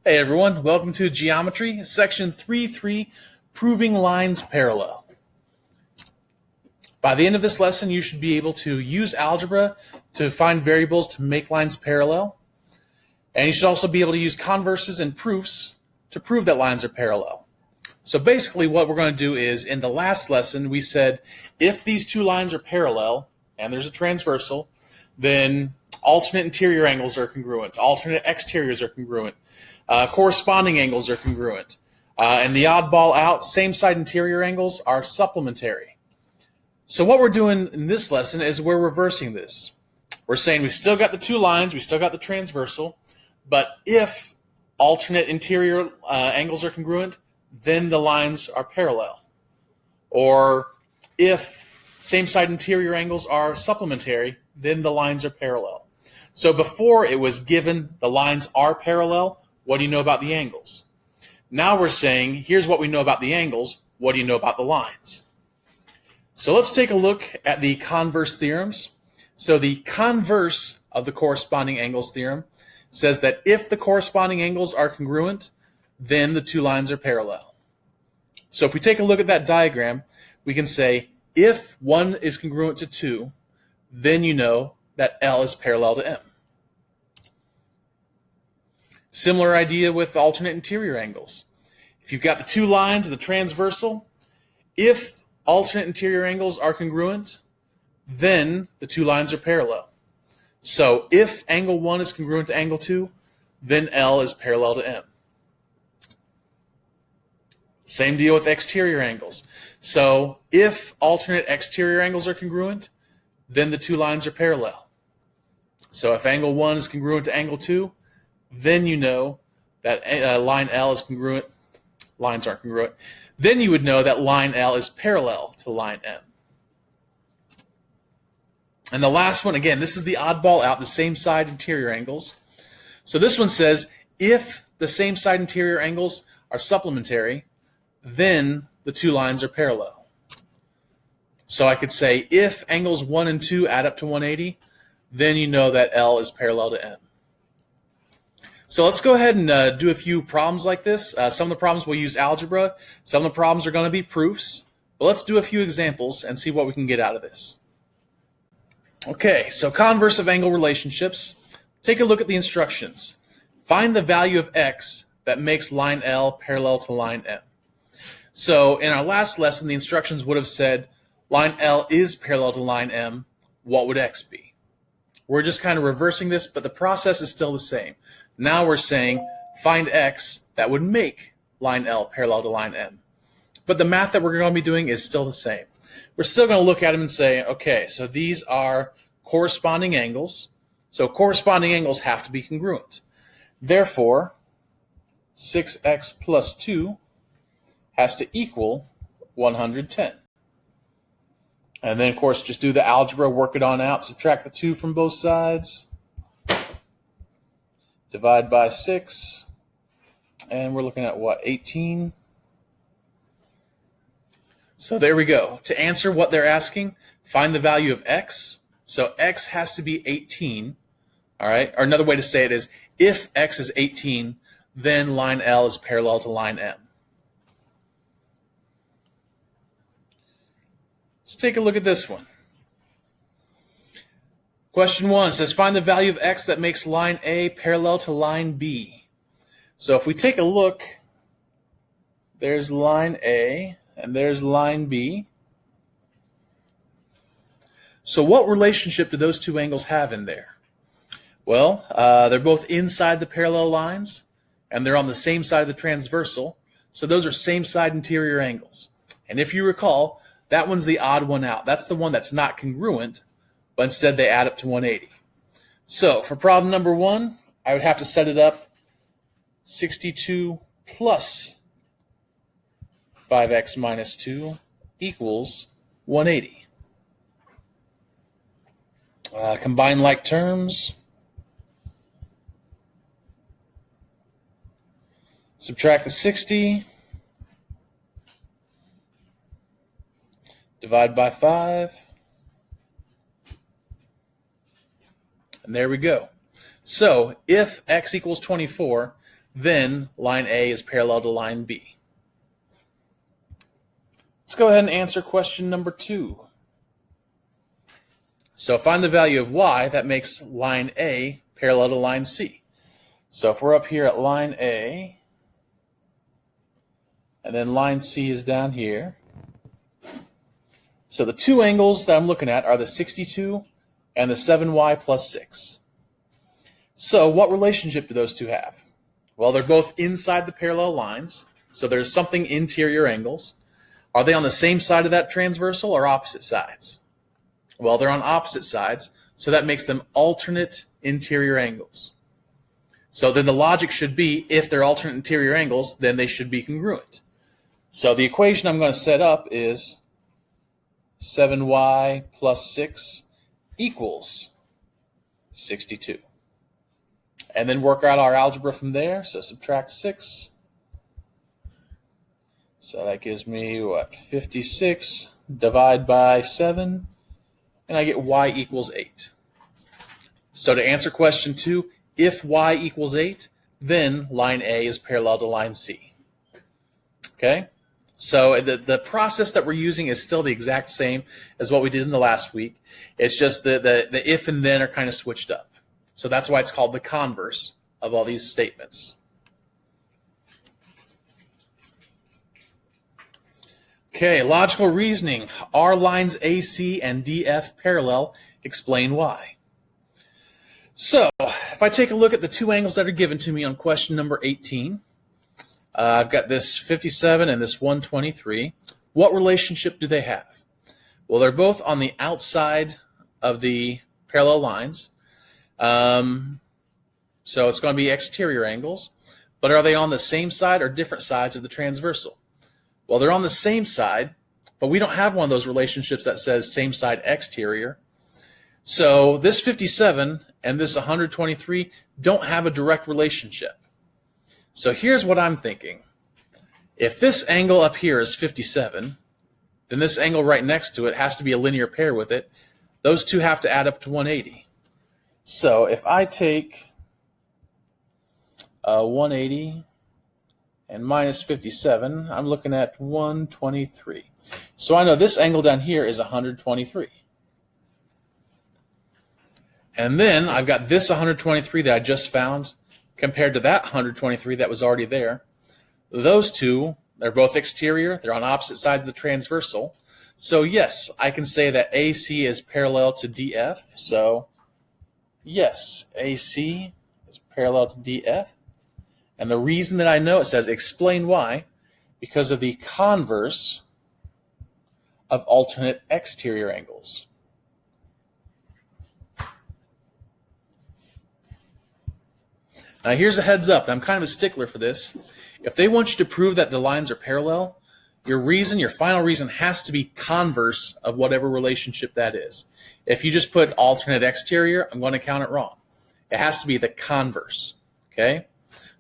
Hey everyone, welcome to Geometry, Section 3.3, Proving Lines Parallel. By the end of this lesson, you should be able to use algebra to find variables to make lines parallel. And you should also be able to use converses and proofs to prove that lines are parallel. So basically what we're going to do is, in the last lesson, we said if these two lines are parallel, and there's a transversal, then alternate interior angles are congruent, alternate exteriors are congruent, corresponding angles are congruent, and the oddball out, same side interior angles are supplementary. So what we're doing in this lesson is we're reversing this. We're saying we still got the two lines, we still got the transversal, but if alternate interior angles are congruent, then the lines are parallel. Or if same side interior angles are supplementary, then the lines are parallel. So before it was given the lines are parallel, what do you know about the angles? Now we're saying, here's what we know about the angles. What do you know about the lines? So let's take a look at the converse theorems. So the converse of the corresponding angles theorem says that if the corresponding angles are congruent, then the two lines are parallel. So if we take a look at that diagram, we can say if 1 is congruent to 2, then you know that L is parallel to M. Similar idea with alternate interior angles. If you've got the two lines and the transversal, if alternate interior angles are congruent, then the two lines are parallel. So if angle 1 is congruent to angle 2, then L is parallel to M. Same deal with exterior angles. So if alternate exterior angles are congruent, then the two lines are parallel. So if angle 1 is congruent to angle 2, then you know that line L is congruent. Lines aren't congruent. Then you would know that line L is parallel to line M. And the last one, again, this is the oddball out, the same side interior angles. So this one says if the same side interior angles are supplementary, then the two lines are parallel. So I could say if angles 1 and 2 add up to 180, then you know that L is parallel to M. So let's go ahead and do a few problems like this. Some of the problems we'll use algebra. Some of the problems are going to be proofs. But let's do a few examples and see what we can get out of this. Okay, so converse of angle relationships. Take a look at the instructions. Find the value of x that makes line L parallel to line M. So in our last lesson, the instructions would have said line L is parallel to line M. What would x be? We're just kind of reversing this, but the process is still the same. Now we're saying find x that would make line L parallel to line M. But the math that we're going to be doing is still the same. We're still going to look at them and say, okay, so these are corresponding angles. So corresponding angles have to be congruent. Therefore, 6x plus 2 has to equal 110. And then, of course, just do the algebra, work it on out, subtract the 2 from both sides. Divide by 6, and we're looking at what, 18? So there we go. To answer what they're asking, find the value of x. So x has to be 18, all right? Or another way to say it is, if x is 18, then line L is parallel to line M. Let's take a look at this one. Question 1 says, find the value of x that makes line A parallel to line B. So if we take a look, there's line A and there's line B. So what relationship do those two angles have in there? Well, they're both inside the parallel lines and they're on the same side of the transversal. So those are same side interior angles. And if you recall, that one's the odd one out. That's the one that's not congruent, but instead they add up to 180. So for problem number 1, I would have to set it up 62 plus 5x minus 2 equals 180. Combine like terms. Subtract the 60. Divide by 5. And there we go. So if x equals 24, then line A is parallel to line B. Let's go ahead and answer question number 2. So find the value of y that makes line A parallel to line C. So if we're up here at line A, and then line C is down here. So the two angles that I'm looking at are the 62 and the 7y plus 6. So what relationship do those two have? Well, they're both inside the parallel lines, so there's something interior angles. Are they on the same side of that transversal or opposite sides? Well, they're on opposite sides, so that makes them alternate interior angles. So then the logic should be, if they're alternate interior angles, then they should be congruent. So the equation I'm going to set up is 7y plus 6 equals 62. And then work out our algebra from there. So subtract 6. So that gives me, what, 56, divide by 7, and I get y equals 8. So to answer question 2, if y equals 8, then line A is parallel to line C. Okay? So the process that we're using is still the exact same as what we did in the last week. It's just the if and then are kind of switched up. So that's why it's called the converse of all these statements. Okay, logical reasoning. Are lines AC and DF parallel? Explain why. So, if I take a look at the two angles that are given to me on question number 18, I've got this 57 and this 123. What relationship do they have? Well, they're both on the outside of the parallel lines. So it's going to be exterior angles. But are they on the same side or different sides of the transversal? Well, they're on the same side, but we don't have one of those relationships that says same side exterior. So this 57 and this 123 don't have a direct relationship. So here's what I'm thinking. If this angle up here is 57, then this angle right next to it has to be a linear pair with it. Those two have to add up to 180. So if I take 180 and minus 57, I'm looking at 123. So I know this angle down here is 123. And then I've got this 123 that I just found compared to that 123 that was already there. Those two, they're both exterior. They're on opposite sides of the transversal. So yes, I can say that AC is parallel to DF. So yes, AC is parallel to DF. And the reason that I know it says explain why, because of the converse of alternate exterior angles. Now here's a heads up, and I'm kind of a stickler for this. If they want you to prove that the lines are parallel, your final reason has to be converse of whatever relationship that is. If you just put alternate exterior, I'm going to count it wrong. It has to be the converse, okay?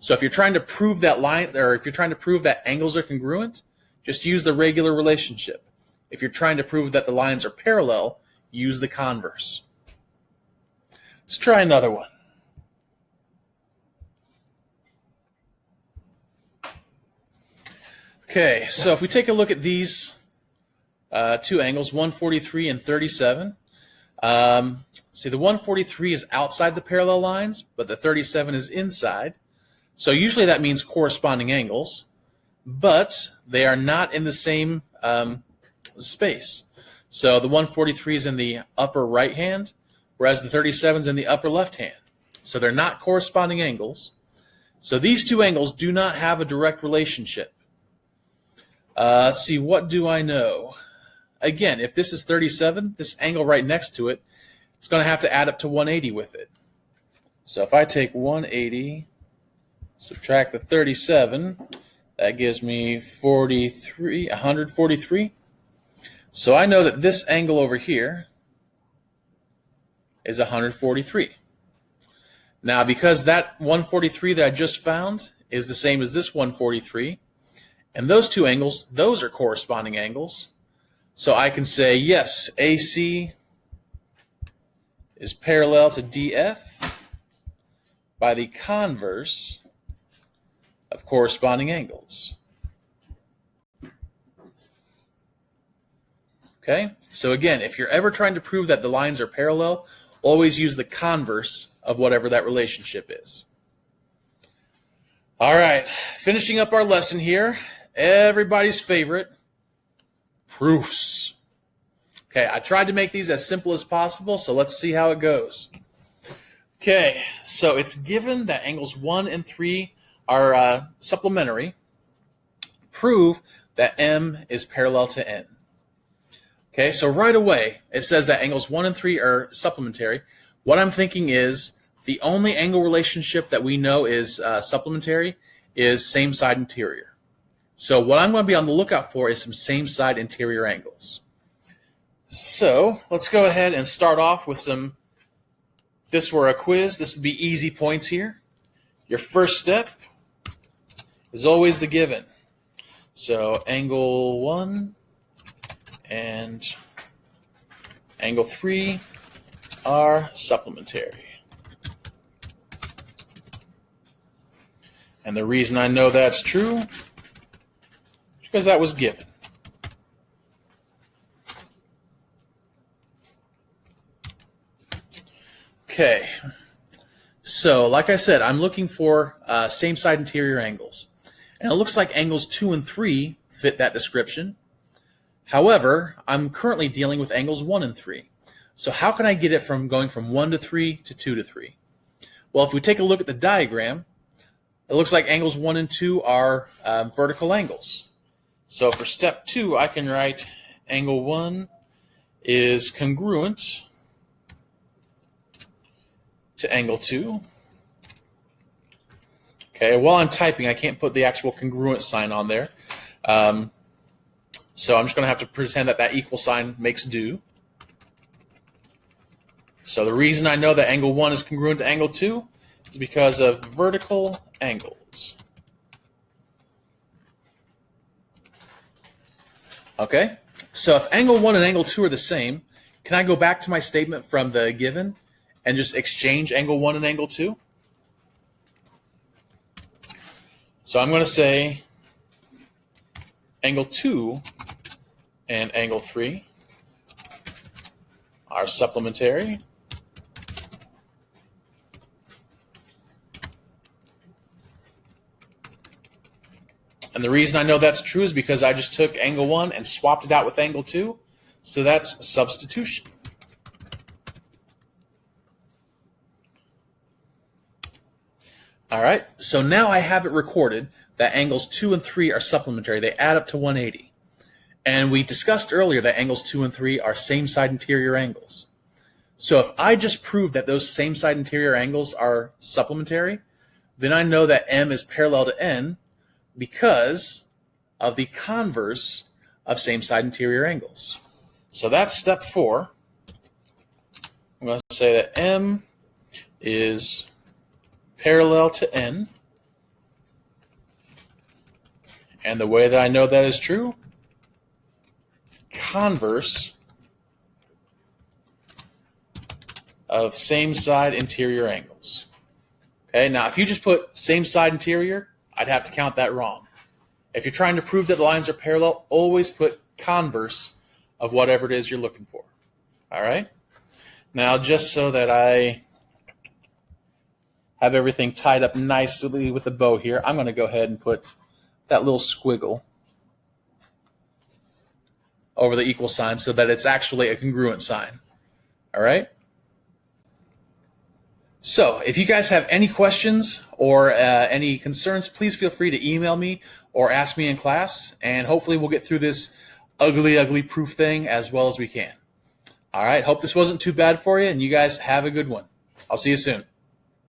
So if you're trying to prove that line, or if you're trying to prove that angles are congruent, just use the regular relationship. If you're trying to prove that the lines are parallel, use the converse. Let's try another one. Okay, so if we take a look at these two angles, 143 and 37, see the 143 is outside the parallel lines, but the 37 is inside. So usually that means corresponding angles, but they are not in the same space. So the 143 is in the upper right hand, whereas the 37 is in the upper left hand. So they're not corresponding angles. So these two angles do not have a direct relationship. Let's see, what do I know? Again, if this is 37, this angle right next to it is going to have to add up to 180 with it. So if I take 180, subtract the 37, that gives me 143. So I know that this angle over here is 143. Now, because that 143 that I just found is the same as this 143, and those two angles, those are corresponding angles. So I can say, yes, AC is parallel to DF by the converse of corresponding angles. Okay, so again, if you're ever trying to prove that the lines are parallel, always use the converse of whatever that relationship is. All right, finishing up our lesson here, everybody's favorite, proofs. Okay, I tried to make these as simple as possible, so let's see how it goes. Okay, so it's given that angles 1 and 3 are supplementary. Prove that M is parallel to N. Okay, so right away, it says that angles 1 and 3 are supplementary. What I'm thinking is the only angle relationship that we know is supplementary is same side interior. So what I'm going to be on the lookout for is some same side interior angles. So let's go ahead and start off with some, if this were a quiz, this would be easy points here. Your first step is always the given. So angle 1 and angle 3 are supplementary. And the reason I know that's true is because that was given. Okay, so like I said, I'm looking for same side interior angles. And it looks like angles 2 and 3 fit that description. However, I'm currently dealing with angles 1 and 3. So how can I get it from going from 1 to 3 to 2 to 3? Well, if we take a look at the diagram, it looks like angles 1 and 2 are vertical angles. So for step 2, I can write angle 1 is congruent to angle 2. Okay, while I'm typing, I can't put the actual congruent sign on there. So I'm just going to have to pretend that that equal sign makes do. So the reason I know that angle 1 is congruent to angle 2 is because of vertical angles. Okay, so if angle 1 and angle 2 are the same, can I go back to my statement from the given and just exchange angle 1 and angle 2? So I'm going to say angle 2 and angle 3 are supplementary. And the reason I know that's true is because I just took angle 1 and swapped it out with angle 2. So that's substitution. All right, so now I have it recorded that angles 2 and 3 are supplementary. They add up to 180. And we discussed earlier that angles 2 and 3 are same side interior angles. So if I just prove that those same side interior angles are supplementary, then I know that M is parallel to N because of the converse of same side interior angles. So that's step 4. I'm going to say that M is parallel to N. And the way that I know that is true, converse of same side interior angles. Okay, now if you just put same side interior, I'd have to count that wrong. If you're trying to prove that the lines are parallel, always put converse of whatever it is you're looking for. All right? Now, just so that I have everything tied up nicely with a bow here, I'm going to go ahead and put that little squiggle over the equal sign so that it's actually a congruent sign. All right? So if you guys have any questions or any concerns, please feel free to email me or ask me in class, and hopefully we'll get through this ugly proof thing as well as we can. All right, hope this wasn't too bad for you, and you guys have a good one. I'll see you soon.